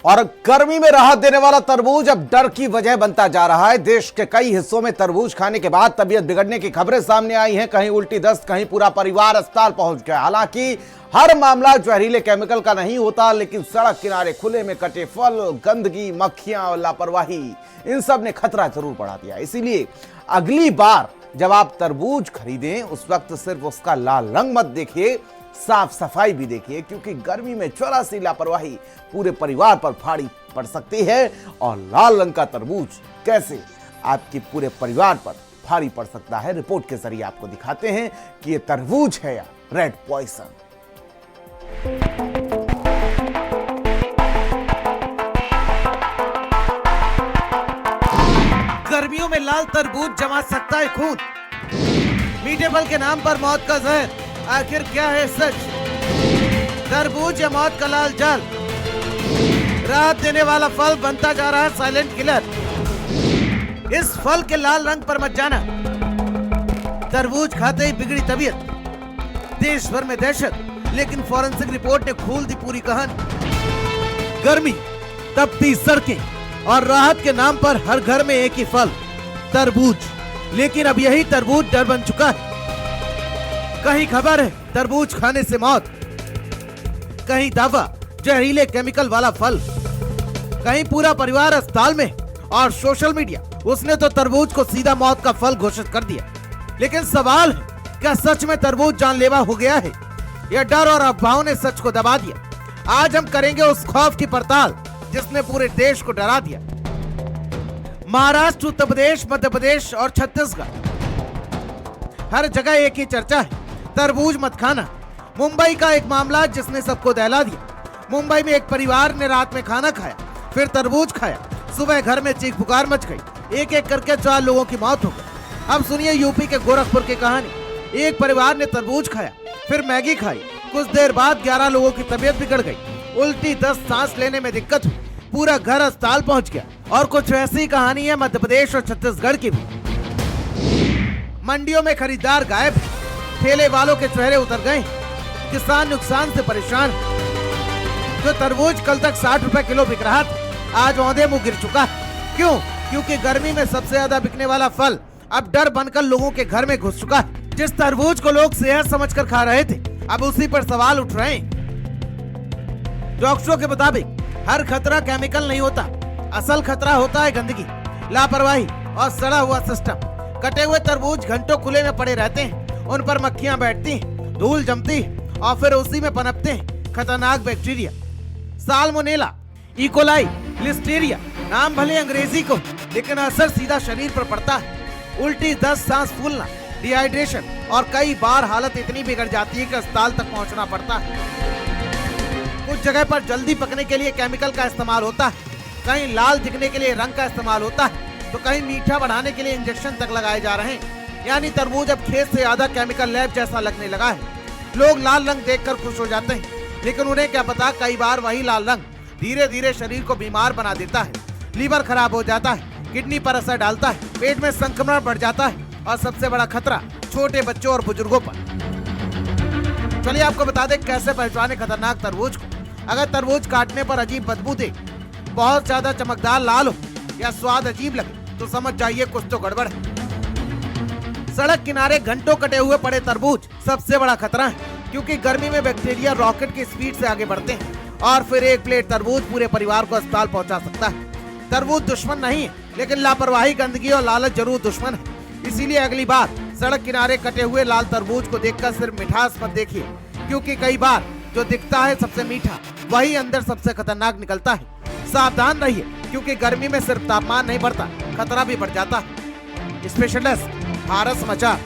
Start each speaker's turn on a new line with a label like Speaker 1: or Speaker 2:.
Speaker 1: और गर्मी में राहत देने वाला तरबूज अब डर की वजह बनता जा रहा है। देश के कई हिस्सों में तरबूज खाने के बाद तबीयत बिगड़ने की खबरें सामने आई हैं। कहीं उल्टी दस्त, कहीं पूरा परिवार अस्पताल पहुंच गया। हालांकि हर मामला जहरीले केमिकल का नहीं होता, लेकिन सड़क किनारे खुले में कटे फल, गंदगी, मक्खियां और लापरवाही, इन सब ने खतरा जरूर बढ़ा दिया। इसीलिए अगली बार जब आप तरबूज खरीदें, उस वक्त सिर्फ उसका लाल रंग मत देखिए, साफ सफाई भी देखिए, क्योंकि गर्मी में जरा सी लापरवाही पूरे परिवार पर भारी पड़ सकती है। और लाल रंग का तरबूज कैसे आपके पूरे परिवार पर भारी पड़ सकता है, रिपोर्ट के जरिए आपको दिखाते हैं कि ये तरबूज है या रेड पॉइजन।
Speaker 2: गर्मियों में लाल तरबूज जमा सकता है खून। मीठे फल के नाम पर मौत का जहर, आखिर क्या है सच? तरबूज या मौत का लाल जाल, राहत देने वाला फल बनता जा रहा है साइलेंट किलर। इस फल के लाल रंग पर मत जाना। तरबूज खाते ही बिगड़ी तबीयत, देश भर में दहशत, लेकिन फॉरेंसिक रिपोर्ट ने खोल दी पूरी कहानी। गर्मी, तपती सड़कें और राहत के नाम पर हर घर में एक ही फल, तरबूज। लेकिन अब यही तरबूज डर बन चुका है। कहीं खबर है तरबूज खाने से मौत, कहीं दावा जहरीले केमिकल वाला फल, कहीं पूरा परिवार अस्पताल में, और सोशल मीडिया उसने तो तरबूज को सीधा मौत का फल घोषित कर दिया। लेकिन सवाल है, क्या सच में तरबूज जानलेवा हो गया है या डर और अफवाहों ने सच को दबा दिया? आज हम करेंगे उस खौफ की पड़ताल जिसने पूरे देश को डरा दिया। महाराष्ट्र, उत्तर प्रदेश, मध्य प्रदेश और छत्तीसगढ़, हर जगह एक ही चर्चा है, तरबूज मत खाना। मुंबई का एक मामला जिसने सबको दहला दिया। मुंबई में एक परिवार ने रात में खाना खाया, फिर तरबूज खाया। सुबह घर में चीख पुकार मच गई, एक एक करके 4 लोगों की मौत हो गई। अब सुनिए यूपी के गोरखपुर की कहानी। एक परिवार ने तरबूज खाया, फिर मैगी खाई। कुछ देर बाद 11 लोगों की तबीयत बिगड़ गई, उल्टी, दस्त, सांस लेने में दिक्कत हुई, पूरा घर अस्पताल पहुंच गया। और कुछ वैसी कहानी है मध्य प्रदेश और छत्तीसगढ़ की भी। मंडियों में खरीदार गायब, ठेले वालों के चेहरे उतर गए, किसान नुकसान से परेशान। जो तरबूज कल तक 60 रुपए किलो बिक रहा था, आज औंधे मुंह गिर चुका है। क्यों? क्योंकि गर्मी में सबसे ज्यादा बिकने वाला फल अब डर बनकर लोगों के घर में घुस चुका है। जिस तरबूज को लोग सेहत समझकर खा रहे थे, अब उसी पर सवाल उठ रहे हैं। डॉक्टरों के मुताबिक हर खतरा केमिकल नहीं होता, असल खतरा होता है गंदगी, लापरवाही और सड़ा हुआ सिस्टम। कटे हुए तरबूज घंटों खुले में पड़े रहते हैं, उन पर मक्खियां बैठती हैं, धूल जमती है और फिर उसी में पनपते हैं खतरनाक बैक्टीरिया। साल्मोनेला, इकोलाई, लिस्टीरिया, नाम भले अंग्रेजी को, लेकिन असर सीधा शरीर पर पड़ता है। उल्टी, दस्त, सांस फूलना, डिहाइड्रेशन और कई बार हालत इतनी बिगड़ जाती है कि अस्पताल तक पहुंचना पड़ता है। कुछ जगह पर जल्दी पकने के लिए केमिकल का इस्तेमाल होता है, कहीं लाल दिखने के लिए रंग का इस्तेमाल होता है, तो कहीं मीठा बढ़ाने के लिए इंजेक्शन तक लगाए जा रहे हैं। यानी तरबूज अब खेत से ज्यादा केमिकल लैब जैसा लगने लगा है। लोग लाल रंग देखकर खुश हो जाते हैं, लेकिन उन्हें क्या पता कई बार वही लाल रंग धीरे धीरे शरीर को बीमार बना देता है। लीवर खराब हो जाता है, किडनी पर असर डालता है, पेट में संक्रमण बढ़ जाता है और सबसे बड़ा खतरा छोटे बच्चों और बुजुर्गों पर। चलिए आपको बता दें कैसे पहचाने खतरनाक तरबूज को। अगर तरबूज काटने पर अजीब बदबू दे, बहुत ज्यादा चमकदार लाल हो या स्वाद अजीब लगे, तो समझ जाइए कुछ तो गड़बड़ है। सड़क किनारे घंटों कटे हुए पड़े तरबूज सबसे बड़ा खतरा है, क्योंकि गर्मी में बैक्टीरिया रॉकेट की स्पीड से आगे बढ़ते हैं और फिर एक प्लेट तरबूज पूरे परिवार को अस्पताल पहुंचा सकता है। तरबूज दुश्मन नहीं है, लेकिन लापरवाही, गंदगी और लालच जरूर दुश्मन है। इसीलिए अगली बार सड़क किनारे कटे हुए लाल तरबूज को देखकर सिर्फ मिठास मत देखिए, क्योंकि कई बार जो दिखता है सबसे मीठा, वही अंदर सबसे खतरनाक निकलता है। सावधान रहिए, क्योंकि गर्मी में सिर्फ तापमान नहीं बढ़ता, खतरा भी बढ़ जाता है। स्पेशल डेस्क, भारत समाचार।